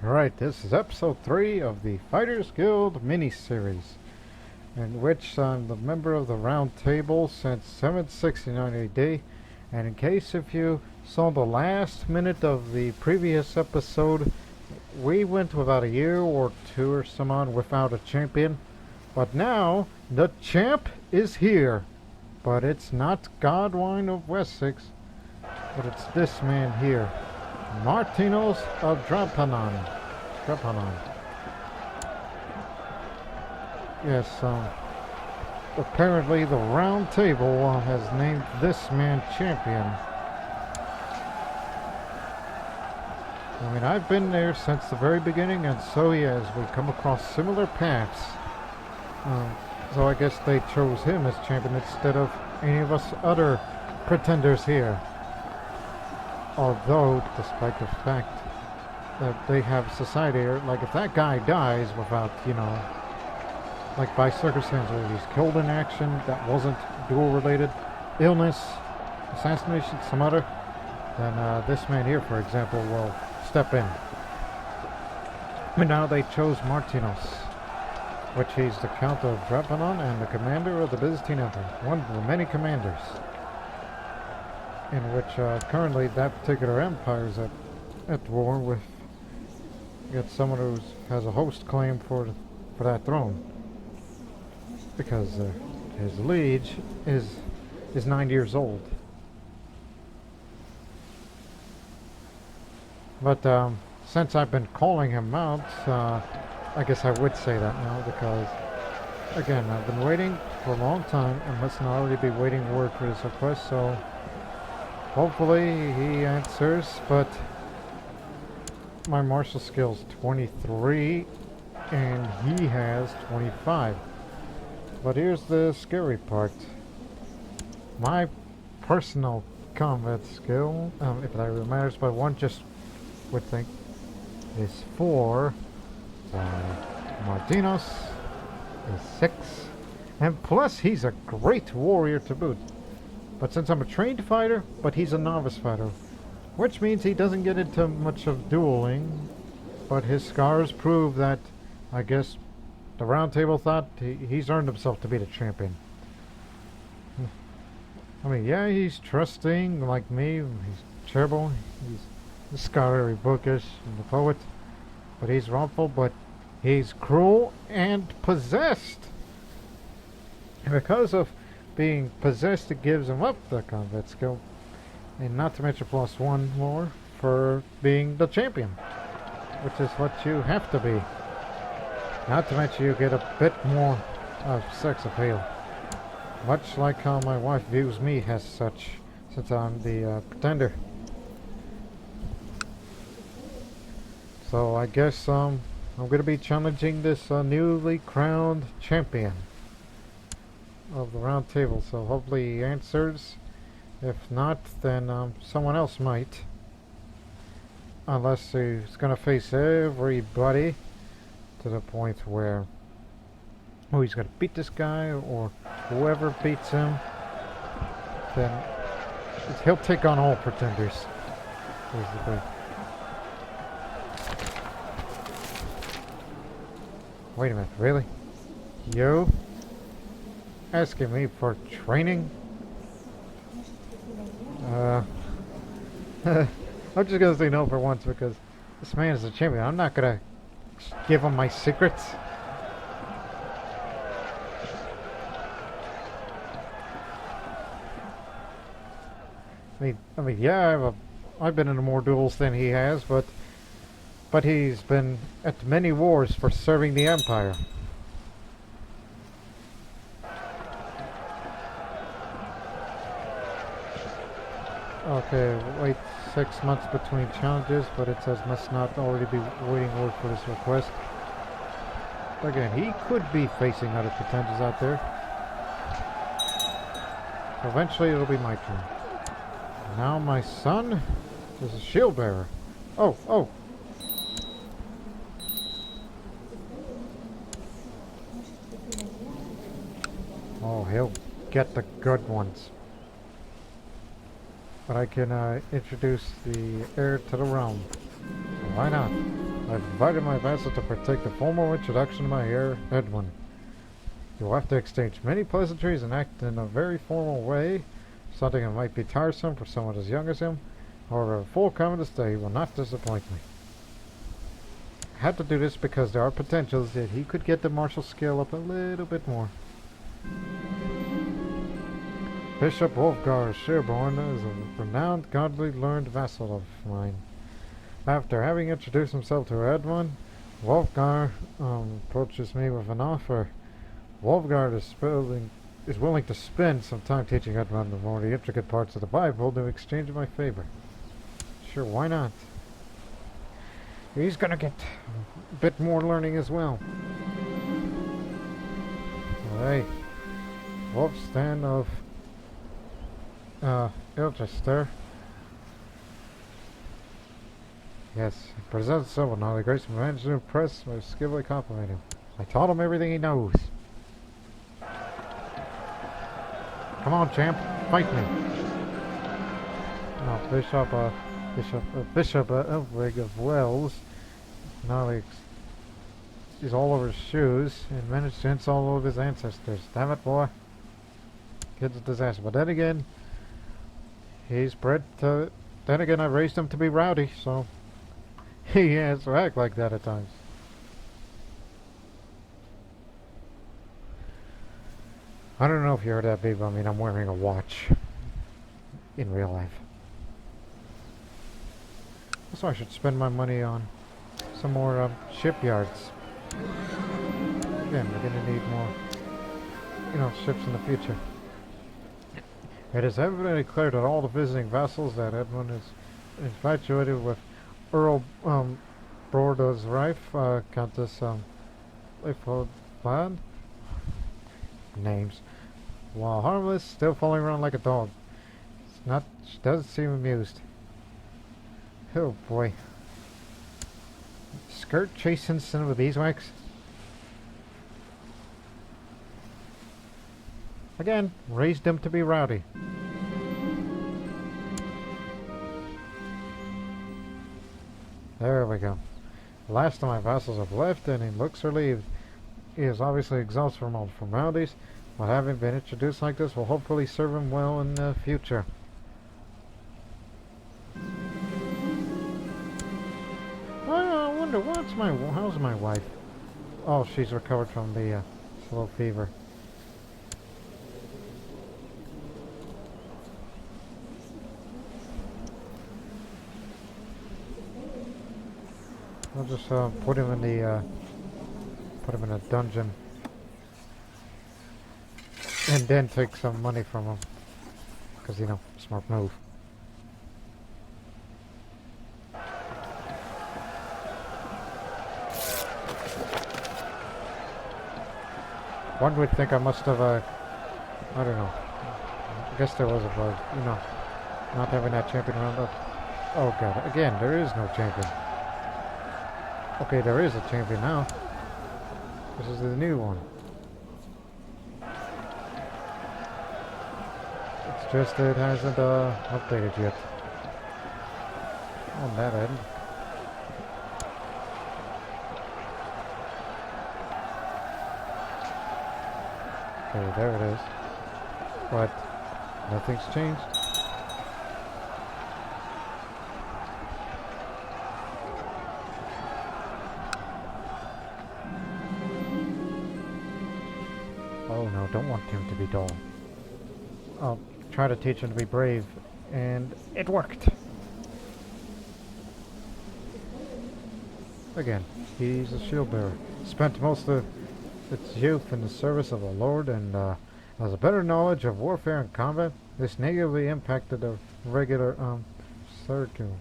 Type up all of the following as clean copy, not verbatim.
Alright, this is episode 3 of the Fighters Guild mini-series, in which I'm the member of the Round Table since 769 AD, and in case if you saw the last minute of the previous episode, we went about a year or two or some on without a champion, but now the champ is here. But it's not Godwine of Wessex, but it's this man here. Martinos of Drapanon. Yes, apparently the Round Table has named this man champion. I mean, I've been there since the very beginning, and so he has. We come across similar paths. So I guess they chose him as champion instead of any of us other pretenders here. Although, despite the fact that they have society here, like if that guy dies without, like by circumstances, he's killed in action that wasn't duel related, illness, assassination, some other, then this man here, for example, will step in. But now they chose Martinos, which he's the Count of Drapanon and the commander of the Byzantine Empire, one of the many commanders, in which currently that particular empire is at war with someone who has a host claim for that throne, because his liege is 9 years old. But since I've been calling him out, I guess I would say that now, because again, I've been waiting for a long time and must not already be waiting word for his request, so hopefully he answers. But my martial skill's 23 and he has 25. But here's the scary part. My personal combat skill, if that really matters, but one just would think, is 4. Martinos is 6, and plus he's a great warrior to boot. But since I'm a trained fighter, but he's a novice fighter, which means he doesn't get into much of dueling, but his scars prove that, I guess, the Round Table thought he's earned himself to be the champion. I mean, yeah, he's trusting like me, he's terrible, he's scholarly, bookish, and the poet, but he's wrongful, but he's cruel and possessed. And because of being possessed, it gives him up the combat skill, and not to mention +1 more for being the champion, which is what you have to be. Not to mention you get a bit more of sex appeal, much like how my wife views me as such, since I'm the pretender. So I guess I'm going to be challenging this newly crowned champion of the Round Table, so hopefully he answers. If not, then someone else might, unless he's going to face everybody to the point where he's going to beat this guy, or whoever beats him, then he'll take on all pretenders, basically. Wait a minute, really? You? Asking me for training? I'm just gonna say no for once, because this man is a champion. I'm not gonna give him my secrets. I mean, yeah, I've been in more duels than he has, but he's been at many wars for serving the Empire. Okay, wait 6 months between challenges, but it says must not already be waiting word for this request. Again, he could be facing other pretenders out there. Eventually it'll be my turn. Now my son is a shield bearer. Oh! Oh, he'll get the good ones. But I can introduce the heir to the realm. So why not? I've invited my vassal to partake the formal introduction of my heir, Edwin. You will have to exchange many pleasantries and act in a very formal way, something that might be tiresome for someone as young as him. However, full confidence that he will not disappoint me. I had to do this because there are potentials that he could get the martial skill up a little bit more. Bishop Wolfgar Sherborne is a renowned, godly, learned vassal of mine. After having introduced himself to Edwin, Wolfgar approaches me with an offer. Wolfgar is willing to spend some time teaching Edwin the more intricate parts of the Bible to exchange my favor. Sure, why not? He's gonna get a bit more learning as well. Alright. Wolfstan of Ilchester. Yes, presents himself with all the grace and managed to impress by skillfully complimenting him. I taught him everything he knows. Come on, champ, fight me. Oh, Bishop Elwig of Wells. Now he's all over his shoes and managed to insult all of his ancestors. Damn it, boy. Kid's a disaster. But then again, he's bred to... Then again, I raised him to be rowdy, so... He has to act like that at times. I don't know if you heard that, babe. I mean, I'm wearing a watch. In real life. So I should spend my money on some more shipyards. Again, we're going to need more, ships in the future. It is evidently clear to all the visiting vassals that Edwin is infatuated with Earl Bordeaux's wife, Countess Leopold. Names. While harmless, still falling around like a dog. She doesn't seem amused. Oh boy. Skirt chasing son of a beeswax. Again, raised him to be rowdy. There we go. The last of my vassals have left and he looks relieved. He is obviously exhausted from all the formalities, but having been introduced like this will hopefully serve him well in the future. I wonder how's my wife? Oh, she's recovered from the slow fever. I'll just put him in a dungeon, and then take some money from him, because smart move. One would think I must have I don't know. I guess there was a bug, not having that champion around up. Oh god, again, there is no champion. Okay, there is a champion now. This is the new one. It's just that it hasn't updated yet. On that end. Okay, there it is. But nothing's changed. Oh no, don't want him to be dull. I'll try to teach him to be brave, and it worked! Again, he's a shield bearer. Spent most of its youth in the service of the Lord, and has a better knowledge of warfare and combat. This negatively impacted the regular circle.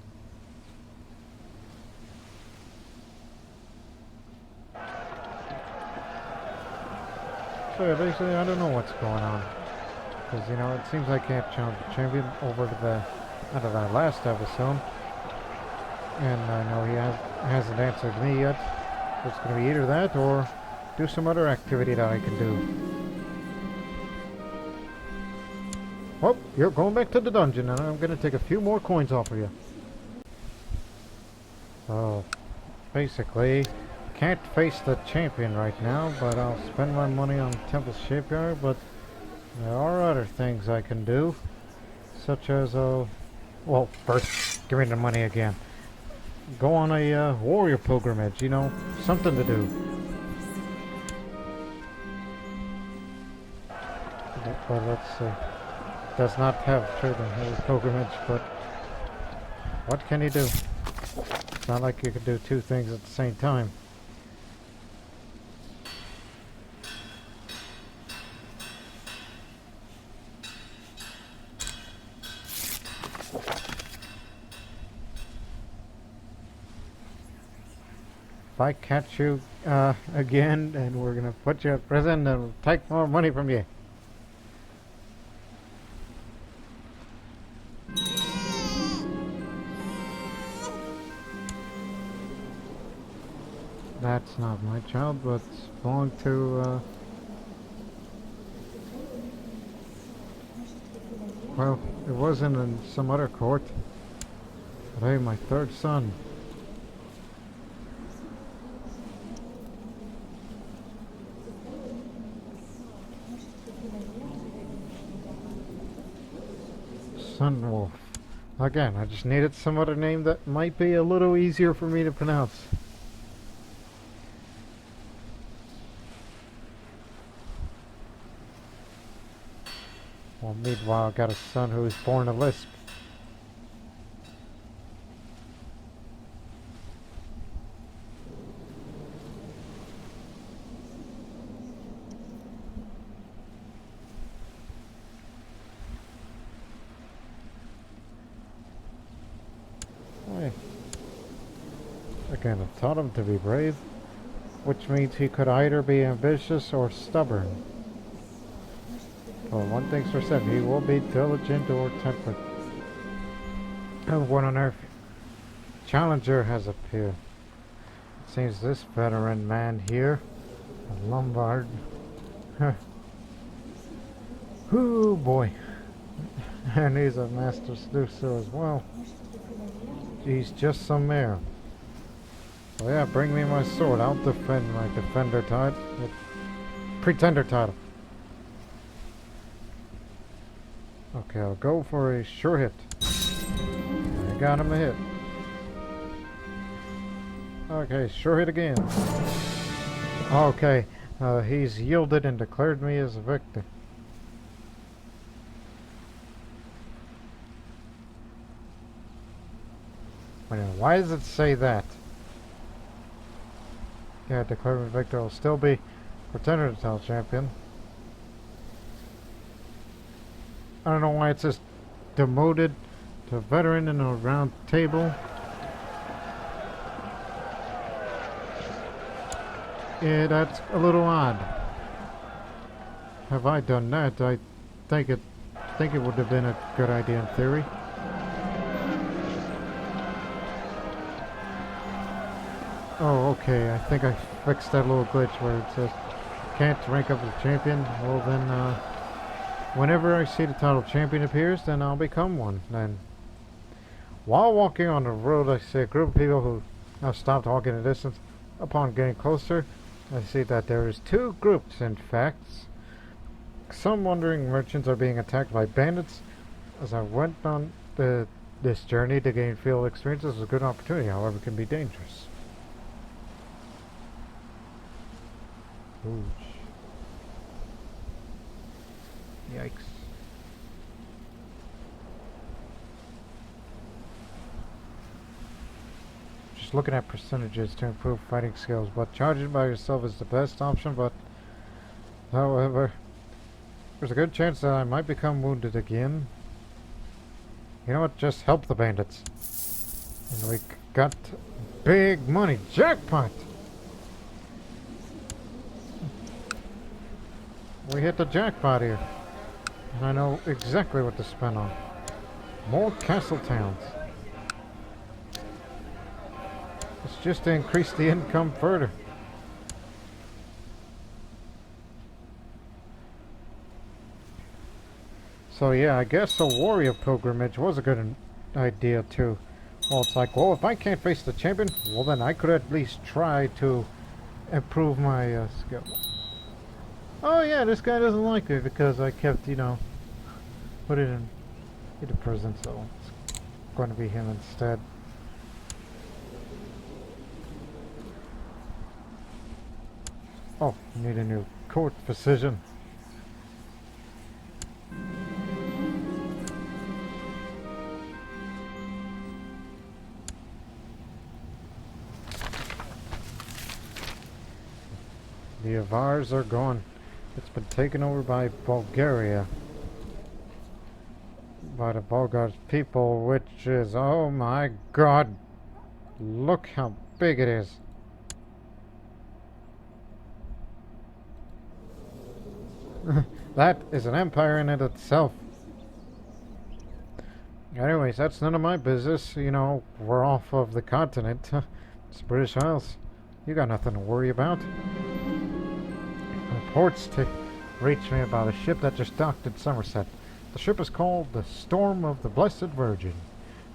So basically, I don't know what's going on, because it seems I can't challenge the champion over to the out of that last episode, and I know he hasn't answered me yet. It's going to be either that or do some other activity that I can do. Oh, you're going back to the dungeon, and I'm going to take a few more coins off of you. Oh, basically, can't face the champion right now, but I'll spend my money on Temple Shipyard, but there are other things I can do, such as, well, first, give me the money again. Go on a warrior pilgrimage, you know, something to do. But let's see. Does not have trade on warrior pilgrimage, but what can you do? It's not like you can do two things at the same time. If I catch you again, and we're gonna put you in prison and we'll take more money from you. That's not my child, but it's belonged to, well, it wasn't in some other court. But hey, my third son. Sunwolf. Again, I just needed some other name that might be a little easier for me to pronounce. Well, meanwhile, I got a son who was born a lisp. Hey. Again, I taught him to be brave, which means he could either be ambitious or stubborn. Well, one thing's for certain, he will be diligent or temperate. Oh, what on earth? Challenger has appeared. It seems this veteran man here, a Lombard. Oh boy. And he's a master seducer as well. He's just some mayor. Well, yeah, bring me my sword. I'll defend my defender title. Pretender title. Okay, I'll go for a sure hit. I got him a hit. Okay, sure hit again. Okay, he's yielded and declared me as a victor. Wait a minute, why does it say that? Yeah, declared me victor. I'll still be pretender title champion. I don't know why it says demoted to veteran in a round table. Yeah, that's a little odd. Have I done that? I think it would have been a good idea in theory. Oh, okay. I think I fixed that little glitch where it says can't rank up as champion. Well then, whenever I see the title champion appears, then I'll become one. Then, while walking on the road, I see a group of people who have stopped walking a distance. Upon getting closer, I see that there is two groups, in fact. Some wandering merchants are being attacked by bandits. As I went on this journey to gain field experience, this is a good opportunity, however, it can be dangerous. Ooh. Yikes. Just looking at percentages to improve fighting skills, but charging by yourself is the best option, but however, there's a good chance that I might become wounded again. You know what? Just help the bandits. And we got big money. Jackpot! We hit the jackpot here. And I know exactly what to spend on. More castle towns. It's just to increase the income further. So yeah, I guess a warrior pilgrimage was a good idea too. Well, it's like, well, if I can't face the champion, well, then I could at least try to improve my skill. Oh, yeah, this guy doesn't like me because I kept, you know, put it into prison, so it's going to be him instead. Oh, need a new court decision. The Avars are gone. It's been taken over by Bulgaria. By the Bulgar people, which is, oh my god, look how big it is. That is an empire in it itself. Anyways, that's none of my business. You know, we're off of the continent. It's British Isles. You got nothing to worry about. Reports to reach me about a ship that just docked in Somerset. The ship is called the Storm of the Blessed Virgin.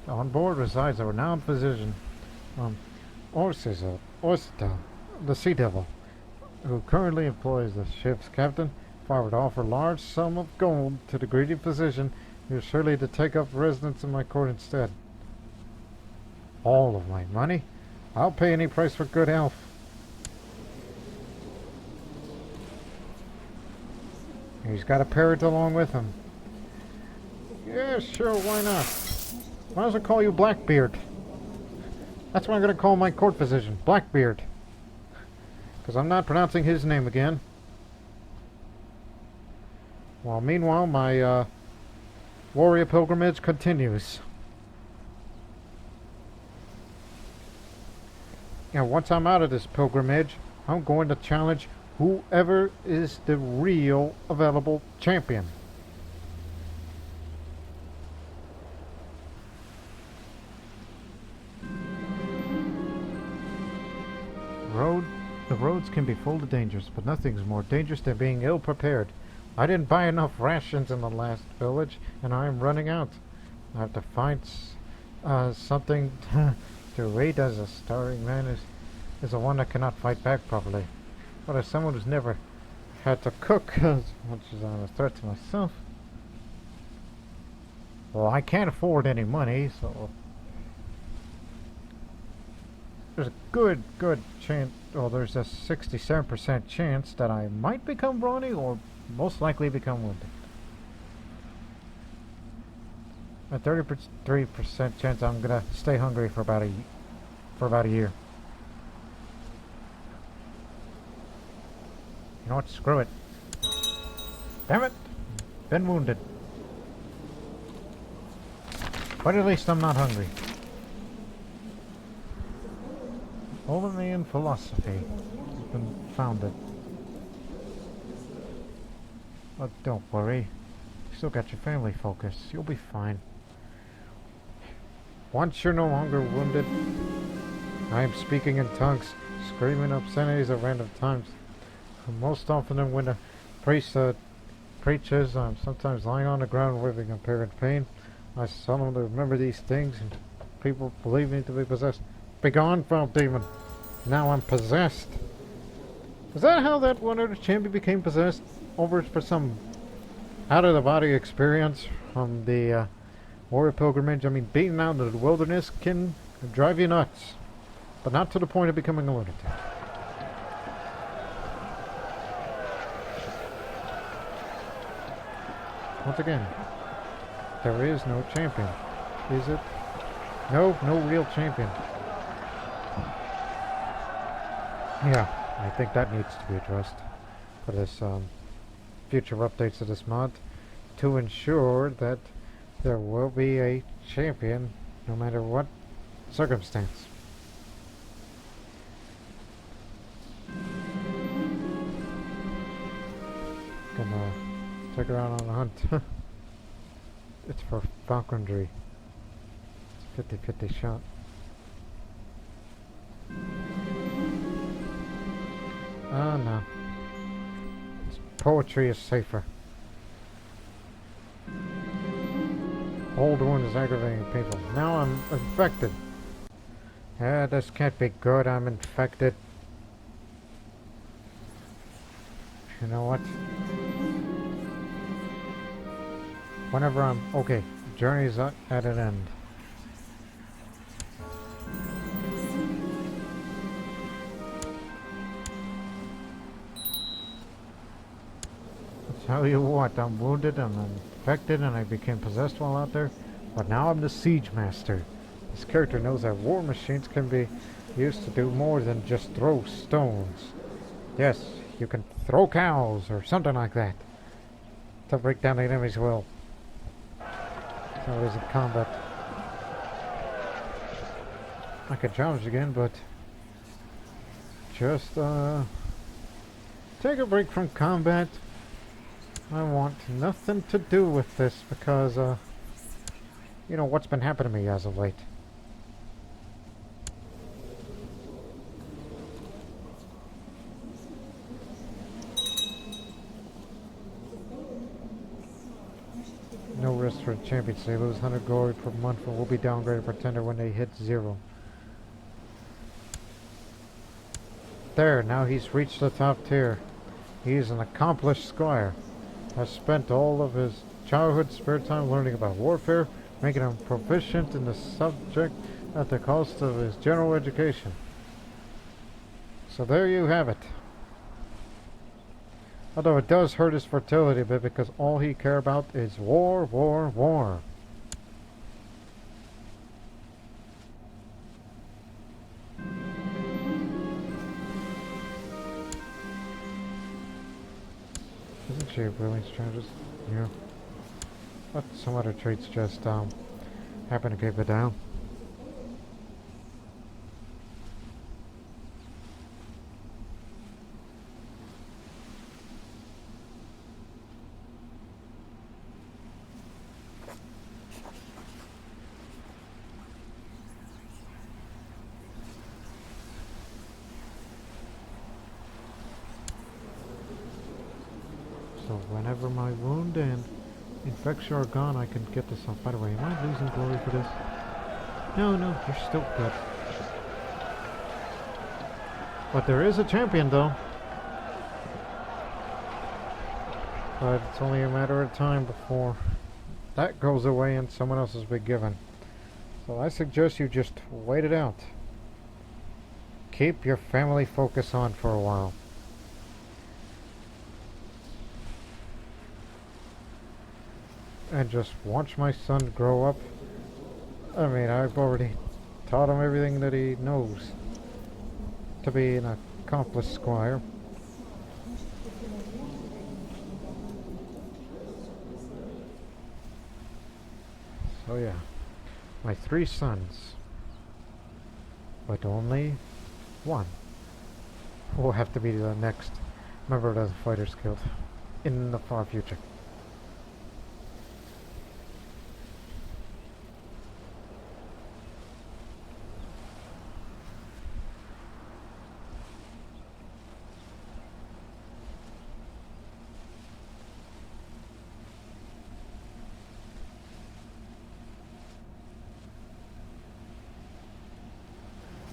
On board resides a renowned physician, Orsiza, the Sea Devil, who currently employs the ship's captain. If I were to offer a large sum of gold to the greedy physician, he was surely to take up residence in my court instead. All of my money? I'll pay any price for good health. He's got a parrot along with him. Yeah, sure, why not? Might as well call you Blackbeard. That's what I'm going to call my court physician, Blackbeard. Because I'm not pronouncing his name again. Well, meanwhile, my warrior pilgrimage continues. Now, once I'm out of this pilgrimage, I'm going to challenge whoever is the real available champion. The roads can be full of dangers, but nothing's more dangerous than being ill prepared. I didn't buy enough rations in the last village, and I am running out. I have to find something to read, as a starving man is the one that cannot fight back properly. But as someone who's never had to cook as much as I'm a threat to myself, well, I can't afford any money, so there's a good chance, well, there's a 67% chance that I might become brawny or most likely become wounded. A 33% chance I'm gonna stay hungry for about a year. You know what? Screw it. Damn it! Been wounded. But at least I'm not hungry. Only in philosophy has been founded. But don't worry. You still got your family focus. You'll be fine. Once you're no longer wounded, I am speaking in tongues, screaming obscenities at random times. Most often when a priest preaches, I'm sometimes lying on the ground weeping apparent pain. I solemnly remember these things, and people believe me to be possessed. Begone, foul demon! Now I'm possessed. Is that how that one other champion became possessed? Over for some out-of-the-body experience from the warrior pilgrimage? I mean, being out in the wilderness can drive you nuts, but not to the point of becoming a lunatic. Once again, there is no champion, is it? No real champion. Yeah, I think that needs to be addressed for this future updates of this mod, to ensure that there will be a champion no matter what circumstance. Gonna take her out on a hunt. It's for falconry. It's a 50-50 shot. Oh no. Poetry is safer. Old one is aggravating people. Now I'm infected. This can't be good. I'm infected. You know what? Whenever I'm... Okay, journey's at an end. I'll tell you what, I'm wounded and I'm infected and I became possessed while out there. But now I'm the Siege Master. This character knows that war machines can be used to do more than just throw stones. Yes, you can throw cows or something like that to break down the enemy's will. So it is in combat. I could challenge again, but just take a break from combat. I want nothing to do with this because you know what's been happening to me as of late. No risk for the champions. They lose 100 glory per month and will be downgraded pretender when they hit 0. There, now he's reached the top tier. He's an accomplished squire. Has spent all of his childhood spare time learning about warfare, making him proficient in the subject at the cost of his general education. So there you have it. Although it does hurt his fertility a bit because all he cares about is war, war, war. Isn't she a brilliant strategist? Yeah. But some other traits just happen to keep it down. So whenever my wound and infection are gone, I can get this off. By the way, am I losing glory for this? No, no, you're still good. But there is a champion, though. But it's only a matter of time before that goes away and someone else will be given. So I suggest you just wait it out. Keep your family focus on for a while. And just watch my son grow up. I mean, I've already taught him everything that he knows to be an accomplished squire. So yeah, my 3 sons, but only one will have to be the next member of the Fighters Guild in the far future.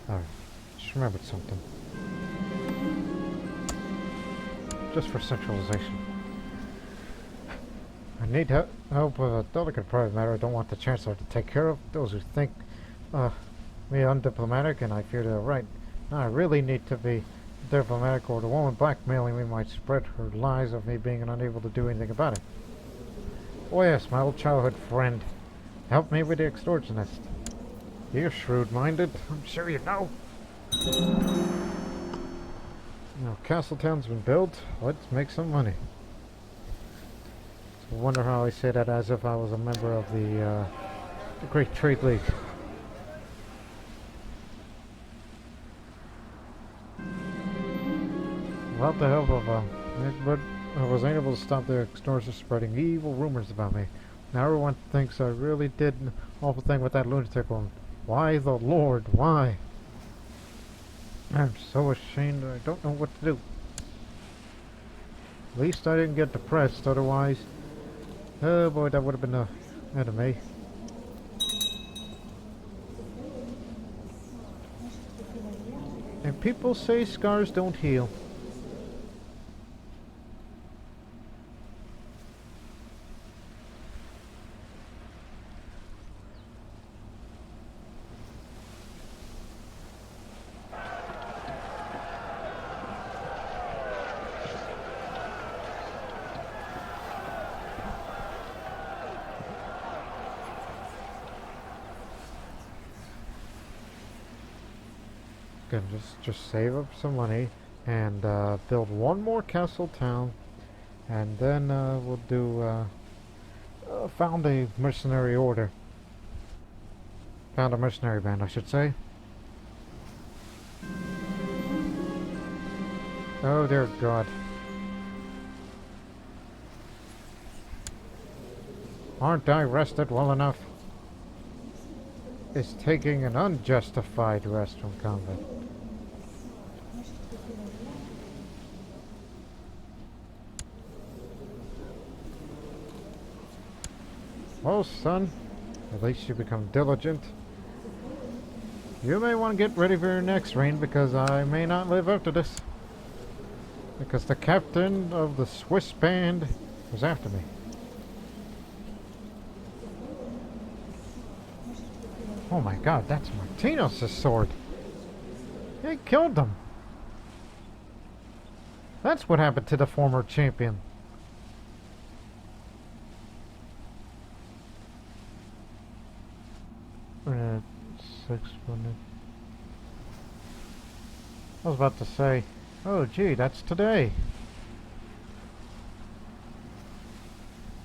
Alright, just remembered something. Just for centralization. I need help with a delicate private matter I don't want the Chancellor to take care of. Those who think me undiplomatic, and I fear they're right. Now I really need to be diplomatic, or the woman blackmailing me might spread her lies of me being unable to do anything about it. Oh yes, my old childhood friend. Help me with the extortionist. You're shrewd-minded. I'm sure you know. Now, Castletown's been built. Let's make some money. So I wonder how I say that as if I was a member of the Great Trade League. Without the help of but I was able to stop the extortioners spreading evil rumors about me. Now everyone thinks I really did an awful thing with that lunatic woman. Why the Lord? Why? I'm so ashamed I don't know what to do. At least I didn't get depressed, otherwise... Oh boy, that would have been the end of me. And people say scars don't heal. Again, just save up some money and build one more castle town, and then we'll do found a mercenary order. Found a mercenary band, I should say. Oh dear God. Aren't I rested well enough? Is taking an unjustified rest from combat. Well, son, at least you become diligent. You may want to get ready for your next reign, because I may not live up to this. Because the captain of the Swiss band was after me. Oh my God, that's Martinos' sword. He killed them. That's what happened to the former champion. I was about to say, oh gee, that's today.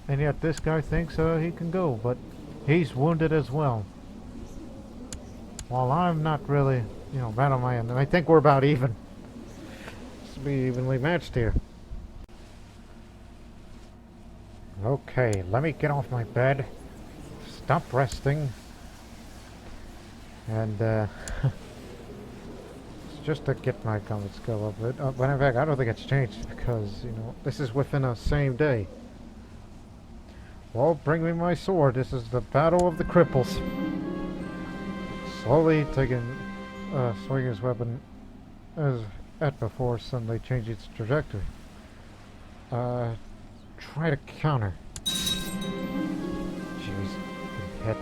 And yet this guy thinks he can go, but he's wounded as well. While I'm not really, bad on my end. And I think we're about even. This will be evenly matched here. Okay, let me get off my bed. Stop resting. And, just to get my combat skill up a bit. But in fact, I don't think it's changed because, this is within a same day. Well, bring me my sword. This is the Battle of the Cripples. Slowly taking, swinging his weapon as at before suddenly changing its trajectory. Try to counter. Jeez, hit.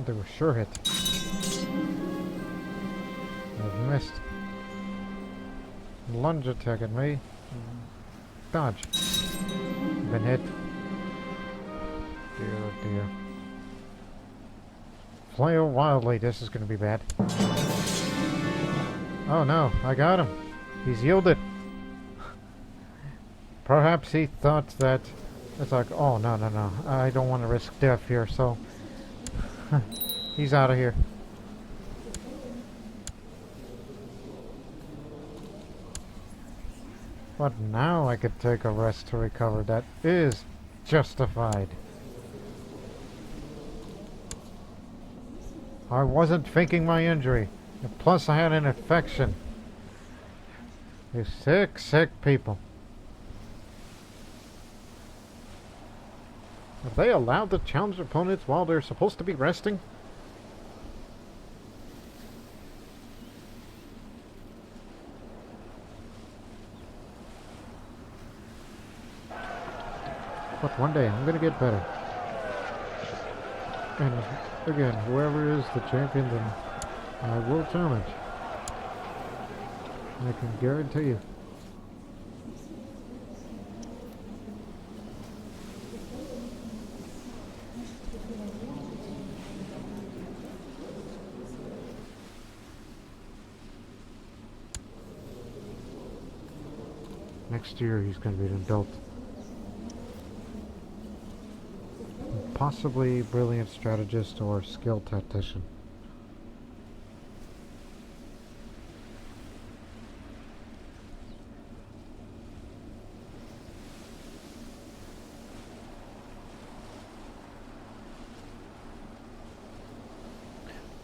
They were sure hit. I've missed. Lunge attack at me. Dodge. Been hit. Dear, oh dear. Flail wildly. This is going to be bad. Oh no, I got him. He's yielded. Perhaps he thought that it's like, oh no, I don't want to risk death here, so he's out of here. But now I could take a rest to recover. That is justified. I wasn't faking my injury. And plus I had an infection. You sick, sick people. Are they allowed to challenge opponents while they're supposed to be resting? But one day I'm gonna get better. And again, whoever is the champion, then I will challenge. I can guarantee you. Next year he's going to be an adult. Possibly brilliant strategist or skilled tactician.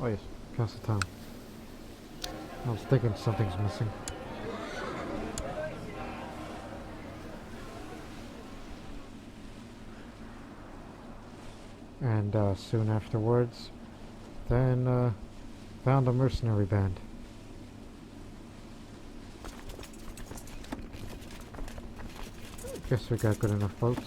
Oh yes, Castle Town. I was thinking something's missing. And soon afterwards, then found a mercenary band. Guess we got good enough folks.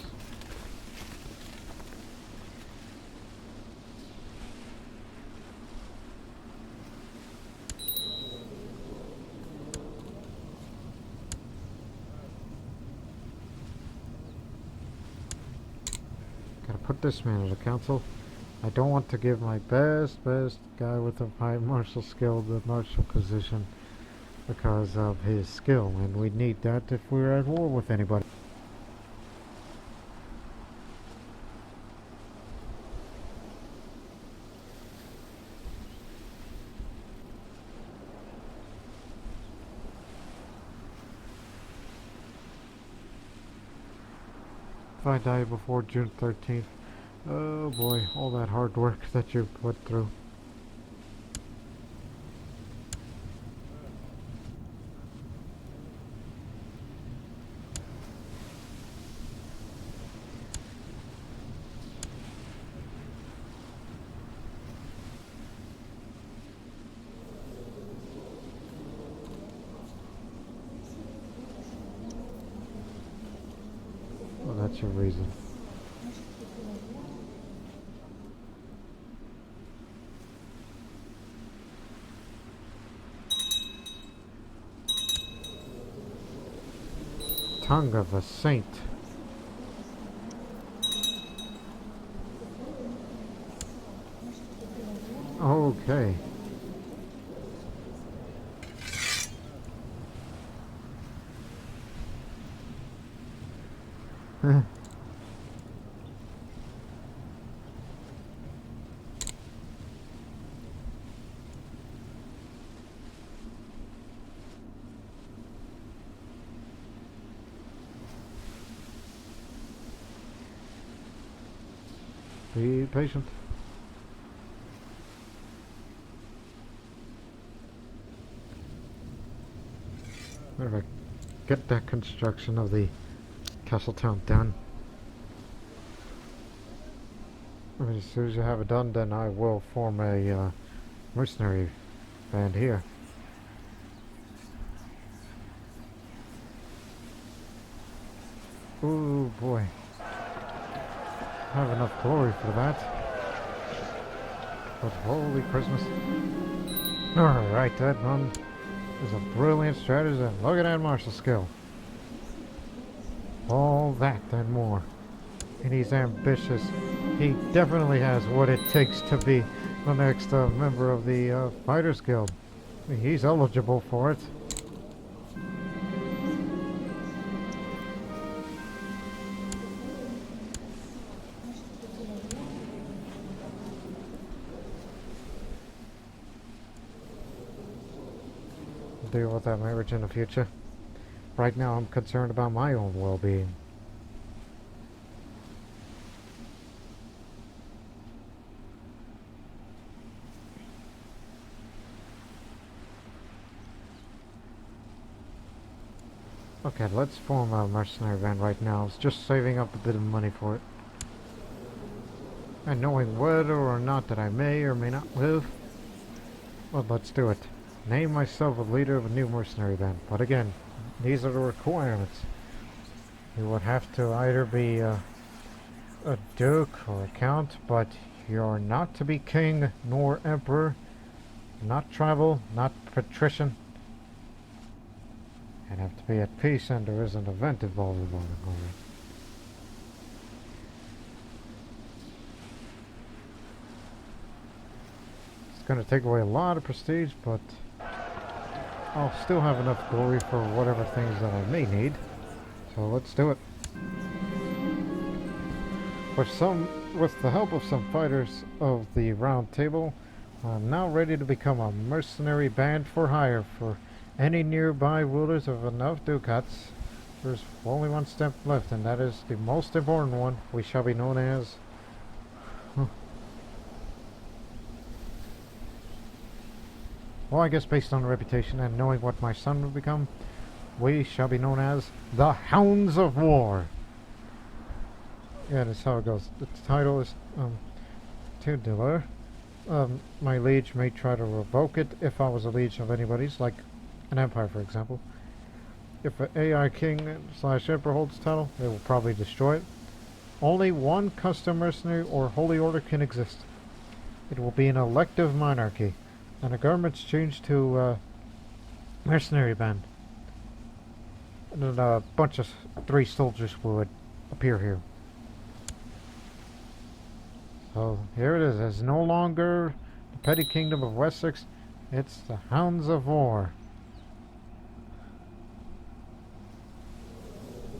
Gotta put this man in the council. I don't want to give my best guy with a high martial skill the martial position because of his skill, and we need that if we're at war with anybody. If I die before June 13th, oh boy, all that hard work that you put through. Well, that's your reason. Tongue of a saint. Okay. Be patient. Perfect. Get that construction of the castle town done. I mean, as soon as you have it done, then I will form a mercenary band here. Ooh boy. Have enough glory for that. But holy Christmas. Alright, that one is a brilliant strategy, and look at that martial skill. All that and more. And he's ambitious. He definitely has what it takes to be the next member of the Fighters Guild. He's eligible for it. Deal with that marriage in the future. Right now I'm concerned about my own well-being. Okay, let's form a mercenary band right now. I was just saving up a bit of money for it. And knowing whether or not that I may or may not live, well, let's do it. Name myself a leader of a new mercenary band. But again, these are the requirements. You would have to either be a duke or a count, but you're not to be king nor emperor, not tribal, not patrician. And have to be at peace, and there is an event involved in it. It's going to take away a lot of prestige, but I'll still have enough glory for whatever things that I may need. So let's do it. With the help of some fighters of the Round Table, I'm now ready to become a mercenary band for hire for any nearby rulers of enough ducats. There's only one step left, and that is the most important one. We shall be known as... Well, I guess based on reputation and knowing what my son will become, we shall be known as the Hounds of War. Yeah, that's how it goes. The title is Titular, My liege may try to revoke it if I was a liege of anybody's, like an empire, for example. If an AI king slash emperor holds title, they will probably destroy it. Only one custom mercenary or holy order can exist. It will be an elective monarchy, and the government's changed to mercenary band. And then a bunch of 3 soldiers would appear here. So here it is. It's no longer the Petty Kingdom of Wessex. It's the Hounds of War.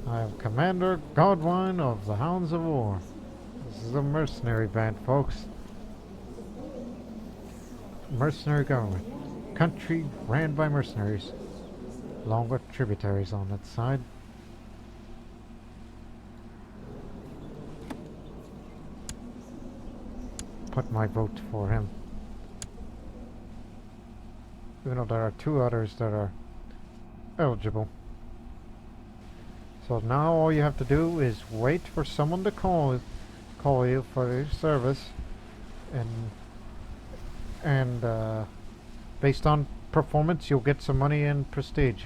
I am Commander Godwine of the Hounds of War. This is a mercenary band, folks. Mercenary government. Country ran by mercenaries, along with tributaries on that side. Put my vote for him. Even though there are 2 others that are eligible. So now all you have to do is wait for someone to call you for your service, and based on performance you'll get some money and prestige.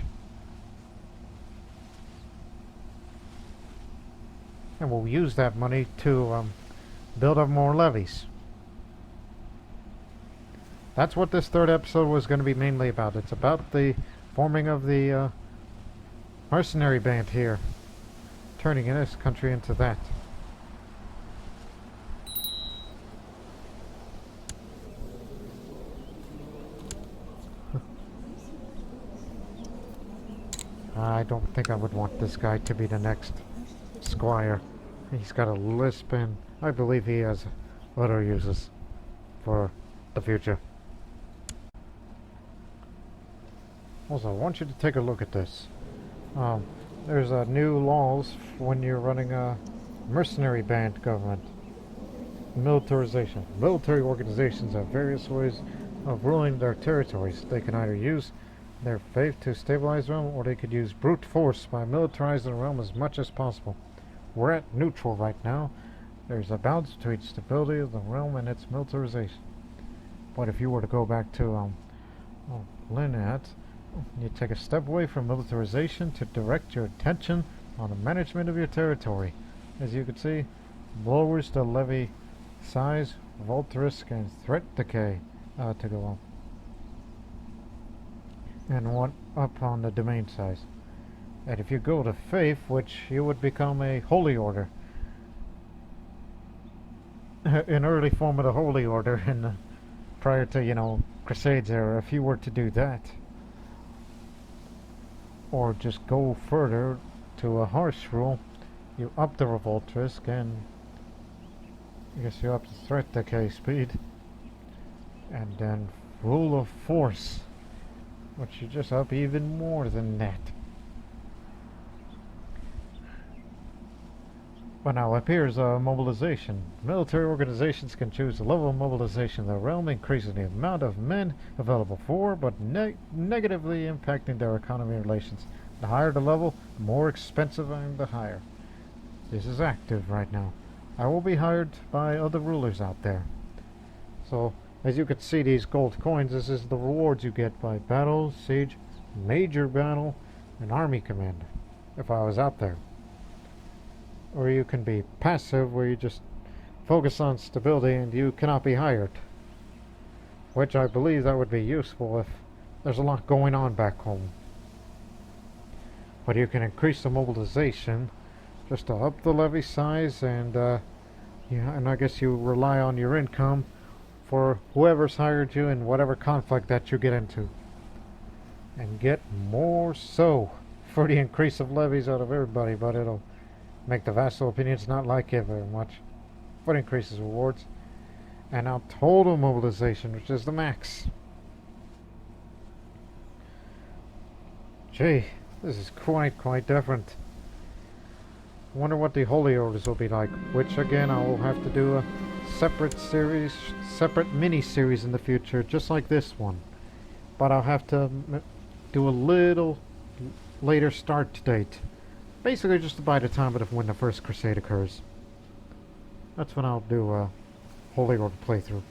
And we'll use that money to build up more levies. That's what this 3rd episode was going to be mainly about. It's about the forming of the mercenary band here, turning this country into that. I don't think I would want this guy to be the next squire. He's got a lisp, and I believe he has other uses for the future. Also, I want you to take a look at this. There's new laws when you're running a mercenary band government. Militarization. Military organizations have various ways of ruling their territories. They can either use their faith to stabilize the realm, or they could use brute force by militarizing the realm as much as possible. We're at neutral right now. There's a balance between stability of the realm and its militarization. But if you were to go back to Linat, you take a step away from militarization to direct your attention on the management of your territory. As you can see, lowers the levy size, revolt risk, and threat decay to go up. And one up on the domain size. And if you go to faith, which you would become a holy order, an early form of the holy order in prior to Crusades era, if you were to do that, or just go further to a harsh rule, you up the revolt risk, and I guess you up the threat decay speed, and then rule of force, which you just up even more than that. But now up here is mobilization. Military organizations can choose the level of mobilization of the realm, increasing the amount of men available for, but negatively impacting their economy relations. The higher the level, the more expensive and the higher. This is active right now. I will be hired by other rulers out there. So, as you can see, these gold coins, this is the rewards you get by battle, siege, major battle, and army command, if I was out there. Or you can be passive, where you just focus on stability and you cannot be hired. Which I believe that would be useful if there's a lot going on back home. But you can increase the mobilization just to up the levy size, and and I guess you rely on your income for whoever's hired you in whatever conflict that you get into. And get more so for the increase of levies out of everybody, but it'll make the vassal opinions not like it very much. But increases rewards. And now total mobilization, which is the max. Gee, this is quite different. Wonder what the holy orders will be like, which again I will have to do a separate series, separate mini-series in the future, just like this one. But I'll have to do a little later start date. Basically just by the time of when the first crusade occurs. That's when I'll do a Holy Order playthrough.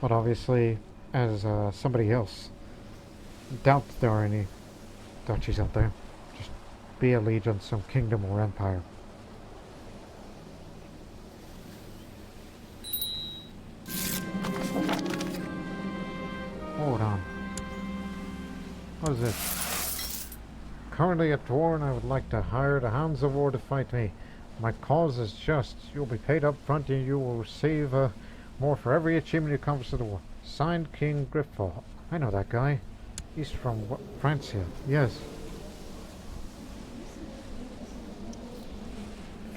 But obviously, as somebody else, doubt there are any duchies out there. Just be a liege on some kingdom or empire. Hold on. What is this? Currently at war, and I would like to hire the Hounds of War to fight me. My cause is just. You'll be paid up front, and you will receive more for every achievement you accomplish in the war. Signed, King Griffall. I know that guy. He's from Francia. Yes.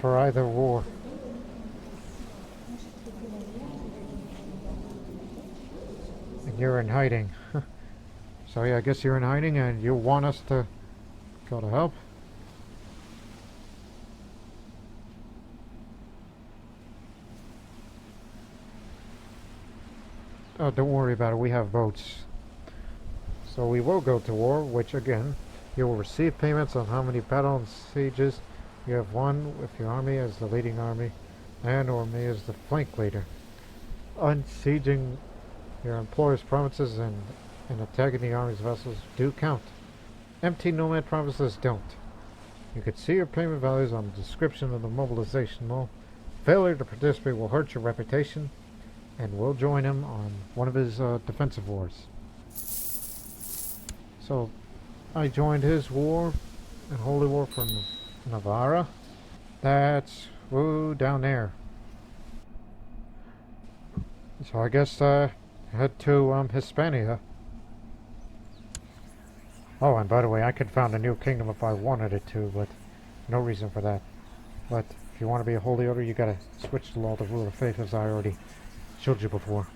For either war. And you're in hiding. So yeah, I guess you're in hiding and you want us to go to help? Oh, don't worry about it. We have boats. So we will go to war, which again, you will receive payments on how many battle and sieges you have won if your army is the leading army and or me as the flank leader. Unsieging your employer's provinces and attacking the army's vessels do count. Empty nomad provinces don't. You can see your payment values on the description of the mobilization law. Failure to participate will hurt your reputation and will join him on one of his defensive wars. So I joined his war, and holy war from Navarra. That's down there. So I guess head to Hispania. Oh, and by the way, I could found a new kingdom if I wanted it to, but no reason for that. But if you want to be a holy order, you gotta switch to law the rule of faith, as I already showed you before.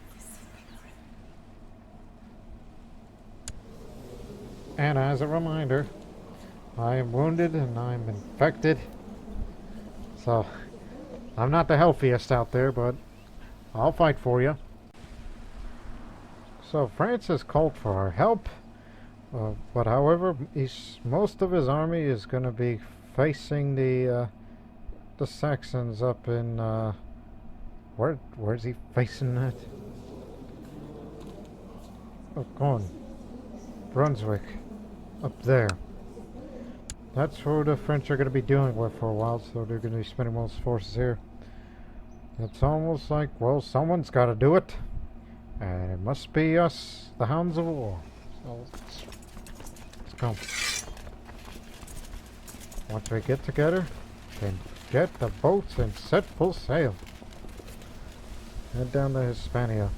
And as a reminder, I am wounded and I'm infected. So, I'm not the healthiest out there, but I'll fight for you. So, France has called for our help. But however, most of his army is going to be facing the Saxons up in... where's he facing that? Oh, go on. Brunswick. Up there. That's who the French are going to be dealing with for a while, so they're going to be spending most forces here. It's almost like, well, someone's got to do it. And it must be us, the Hounds of War. So let's go. Once we get together, then get the boats and set full sail. Head down to Hispania.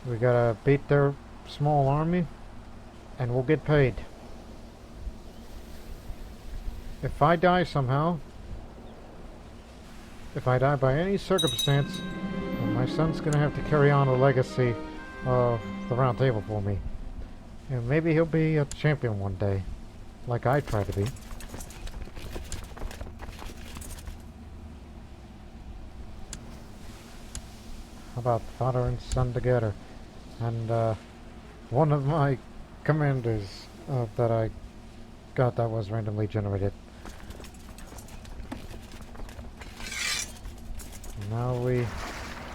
We gotta beat their small army, and we'll get paid. If I die somehow, if I die by any circumstance, then my son's gonna have to carry on the legacy of the Round Table for me. And maybe he'll be a champion one day, like I try to be. How about father and son together? And one of my commanders that I got that was randomly generated. Now we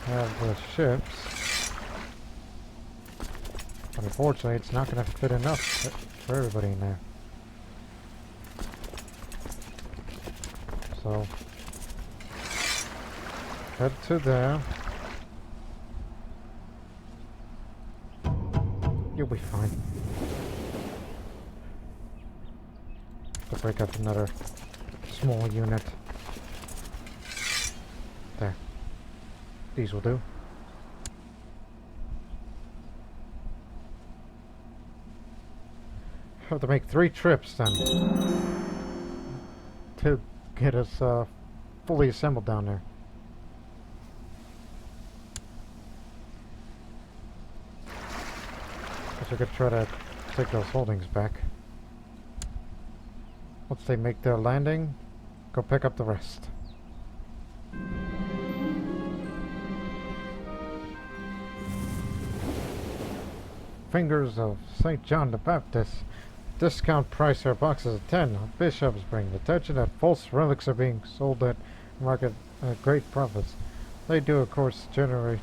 have the ships. But unfortunately, it's not going to fit enough for everybody in there. So, head to there. You'll be fine. To break up another small unit. There. These will do. Have to make 3 trips then to get us fully assembled down there. Guess I could try to take those holdings back. Once they make their landing, go pick up the rest. Fingers of St. John the Baptist. Discount price are boxes of 10. Bishops bring attention that false relics are being sold at market at great profits. They do, of course, generate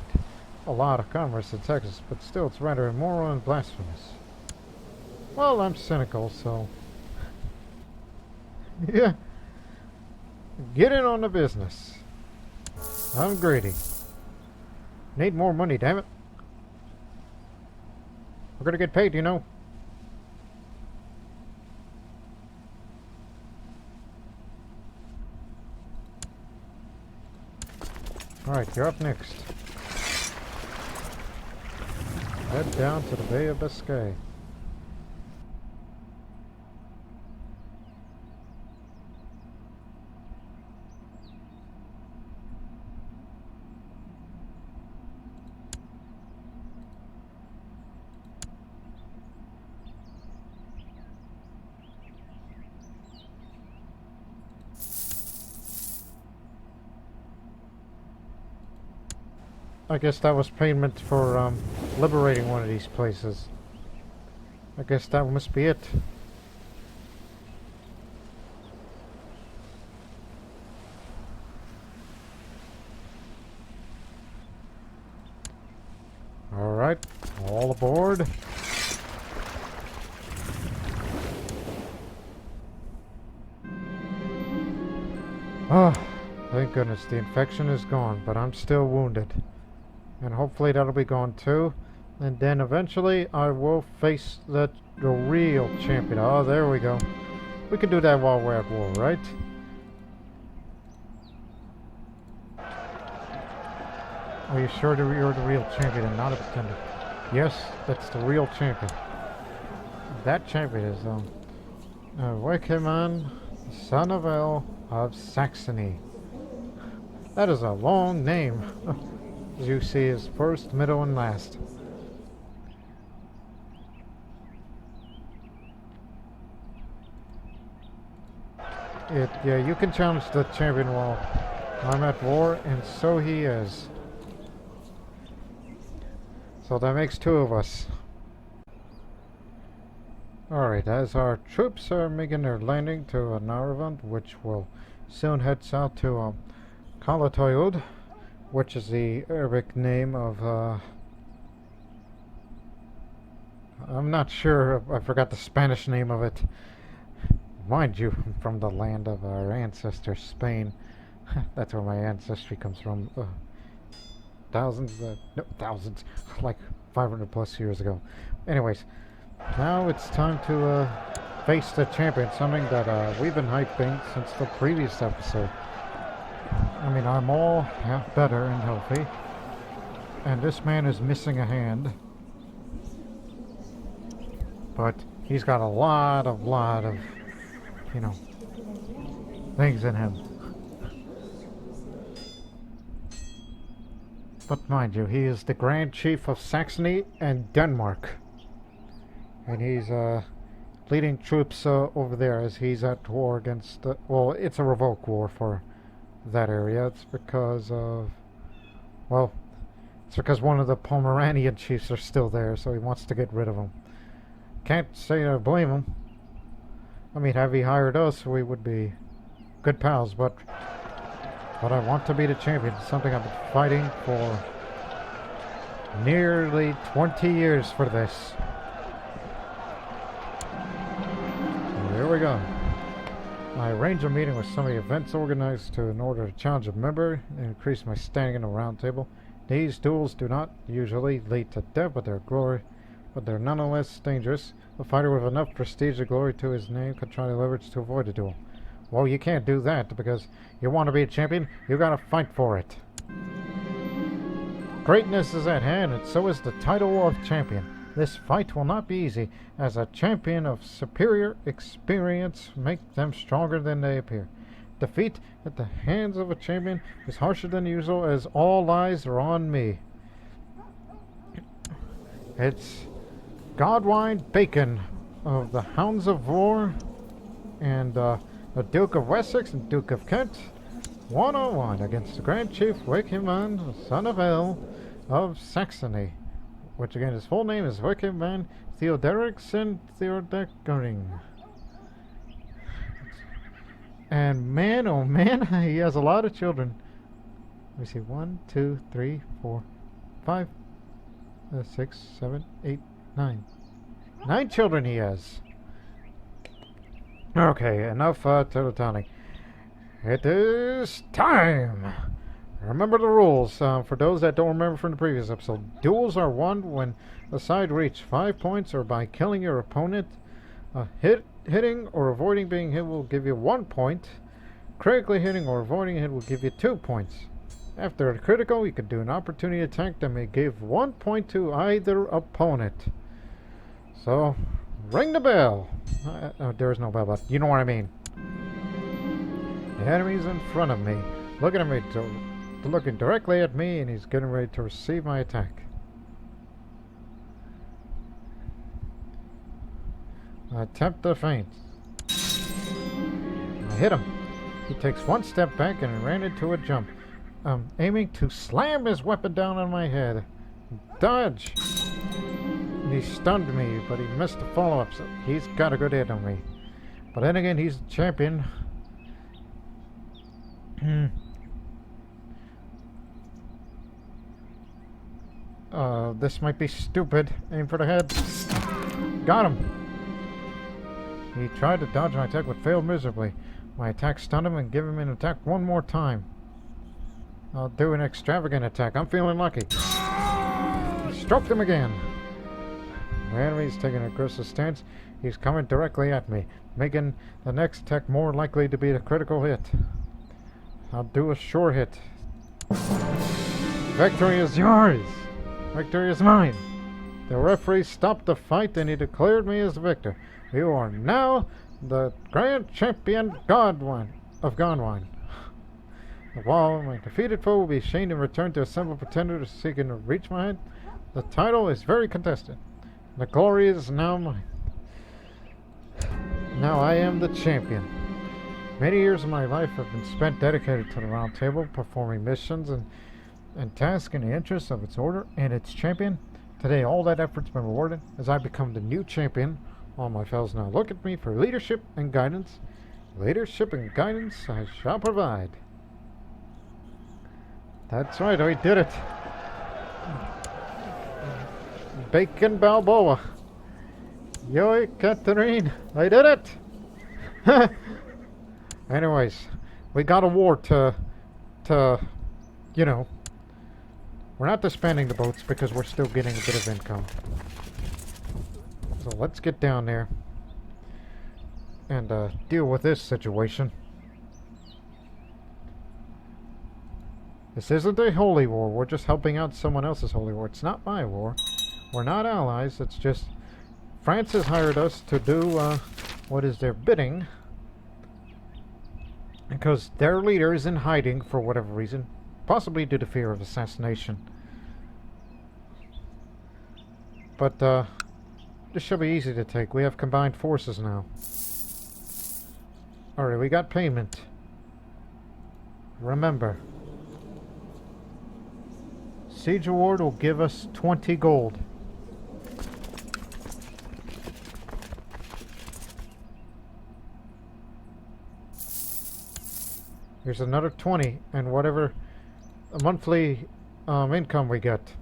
a lot of commerce in Texas, but still it's rather immoral and blasphemous. Well, I'm cynical, so yeah, get in on the business. I'm greedy. Need more money, damn it. We're gonna get paid, you know. Alright, you're up next. Head down to the Bay of Biscay. I guess that was payment for liberating one of these places. I guess that must be it. Alright, all aboard. Oh, thank goodness the infection is gone, but I'm still wounded. And hopefully that'll be gone too. And then eventually I will face the real champion. Oh, there we go. We can do that while we're at war, right? Are you sure that you're the real champion and not a pretender? Yes, that's the real champion. That champion is Wickman, son of El of Saxony. That is a long name. As you see, his first, middle, and last. Yeah, you can challenge the champion while I'm at war, and so he is. So that makes two of us. Alright, as our troops are making their landing to Naravan, which will soon head south to Kalatoyud, which is the Arabic name of, I'm not sure, I forgot the Spanish name of it. Mind you, from the land of our ancestors, Spain. That's where my ancestry comes from. Thousands, like 500 plus years ago. Anyways, now it's time to face the champion, something that we've been hyping since the previous episode. I mean, I'm all better and healthy, and this man is missing a hand, but he's got a lot of, you know, things in him. But mind you, he is the Grand Chief of Saxony and Denmark, and he's leading troops over there as he's at war against, well, it's a revolt war for that area. It's because of, well, it's because one of the Pomeranian chiefs are still there, so he wants to get rid of them. Can't say I blame him. I mean, had he hired us, we would be good pals, but I want to be the champion. It's something I've been fighting for nearly 20 years for this. So here we go. I arranged a meeting with some of the events organized in order to challenge a member and increase my standing in the round table. These duels do not usually lead to death, but they're nonetheless dangerous. A fighter with enough prestige and glory to his name could try to leverage to avoid a duel. Well, you can't do that, because you want to be a champion, you gotta fight for it. Greatness is at hand, and so is the title of champion. This fight will not be easy, as a champion of superior experience makes them stronger than they appear. Defeat at the hands of a champion is harsher than usual, as all eyes are on me. It's Godwine Bacon of the Hounds of War and the Duke of Wessex and Duke of Kent, 1-on-1 against the Grand Chief Wickman, son of El of Saxony, which again his full name is Wickman Theodoricson Theodoricking. And man, oh man, he has a lot of children. Let me see, 1, 2, 3, 4, 5, 6, 7, 8, 9. 9 children he has. Okay, enough tittle-tatting. It is time! Remember the rules, for those that don't remember from the previous episode. Duels are won when the side reach 5 points or by killing your opponent. Hitting or avoiding being hit will give you 1 point. Critically hitting or avoiding a hit will give you 2 points. After a critical, you can do an opportunity attack that may give 1 point to either opponent. So, ring the bell. There is no bell, but you know what I mean. The enemy's in front of me, looking at me, looking directly at me, and he's getting ready to receive my attack. I attempt to feint. I hit him. He takes 1 step back and ran into a jump. I'm aiming to slam his weapon down on my head. Dodge! And he stunned me, but he missed the follow-up, so he's got a good hit on me. But then again, he's the champion. This might be stupid. Aim for the head. Got him! He tried to dodge my attack but failed miserably. My attack stunned him and gave him an attack 1 more time. I'll do an extravagant attack. I'm feeling lucky. Stroked him again. My enemy's taking an aggressive stance. He's coming directly at me, making the next attack more likely to be a critical hit. I'll do a sure hit. Victory is yours! Victory is mine! The referee stopped the fight and he declared me as the victor. You are now the Grand Champion Godwine of Godwine. While my defeated foe will be shamed and returned to a simple pretender seeking to reach my head, the title is very contested. The glory is now mine. Now I am the champion. Many years of my life have been spent dedicated to the Round Table, performing missions and tasks in the interests of its order and its champion. Today, all that effort's been rewarded as I become the new champion. All my fellows now look at me for leadership and guidance. Leadership and guidance I shall provide. That's right, I did it. Bacon Balboa. Yo, Catherine, I did it. Anyways, we got a war to, you know, we're not disbanding the boats because we're still getting a bit of income. So let's get down there and deal with this situation. This isn't a holy war. We're just helping out someone else's holy war. It's not my war. We're not allies. It's just France has hired us to do what is their bidding because their leader is in hiding for whatever reason, possibly due to fear of assassination. But this should be easy to take. We have combined forces now. Alright, we got payment. Remember, Siege Award will give us 20 gold. Here's another 20 and whatever monthly income we get.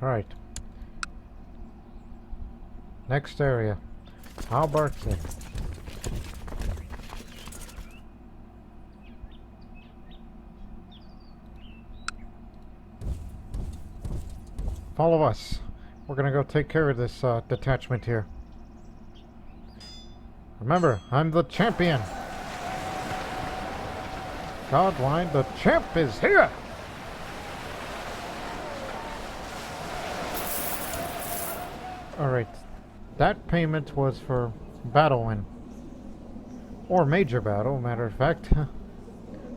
Alright. Next area. Albertson. Follow us. We're gonna go take care of this detachment here. Remember, I'm the champion. Godwine, the champ is here! Alright, that payment was for battle win. Or major battle, matter of fact.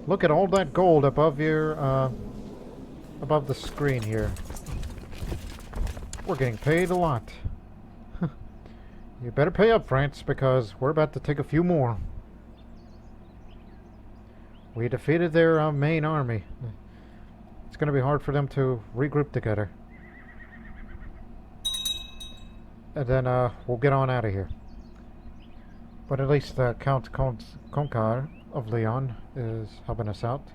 Look at all that gold above your, above the screen here. We're getting paid a lot. You better pay up, France, because we're about to take a few more. We defeated their main army. It's going to be hard for them to regroup together. And then we'll get on out of here. But at least Count Konkar of Leon is helping us out.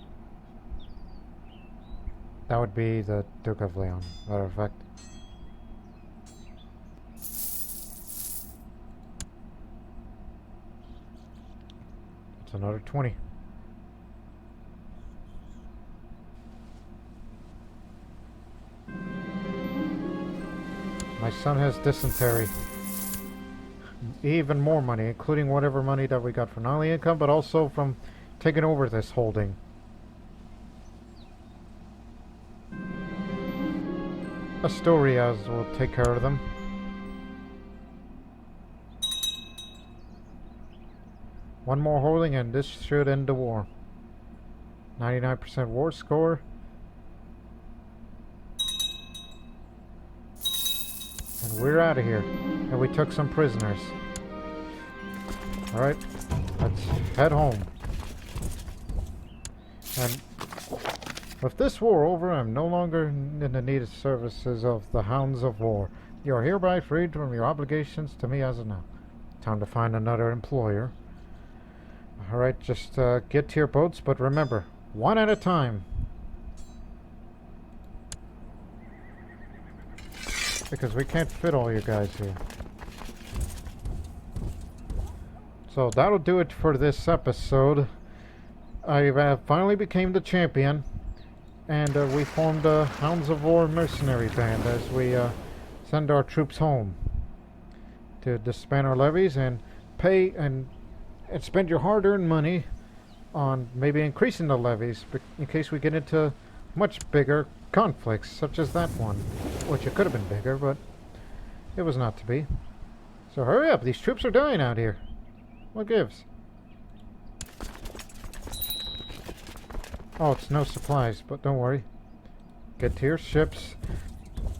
That would be the Duke of Leon, matter of fact. It's another 20. My son has dysentery. Even more money, including whatever money that we got from not only income, but also from taking over this holding. Asturias will take care of them. One more holding and this should end the war. 99% war score. And we're out of here. And we took some prisoners. Alright, let's head home. And with this war over, I'm no longer in the needed services of the Hounds of War. You are hereby freed from your obligations to me as of now. Time to find another employer. Alright, just get to your boats, but remember, one at a time. Because we can't fit all you guys here. So that'll do it for this episode. I finally became the champion. And we formed a Hounds of War Mercenary band as we send our troops home to disband our levies and pay and spend your hard-earned money on maybe increasing the levies in case we get into much bigger conflicts, such as that one, which it could have been bigger, but it was not to be. So hurry up, these troops are dying out here. What gives? Oh, it's no supplies, but don't worry. Get to your ships,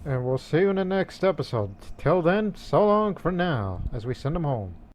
and we'll see you in the next episode. Till then, so long for now, as we send them home.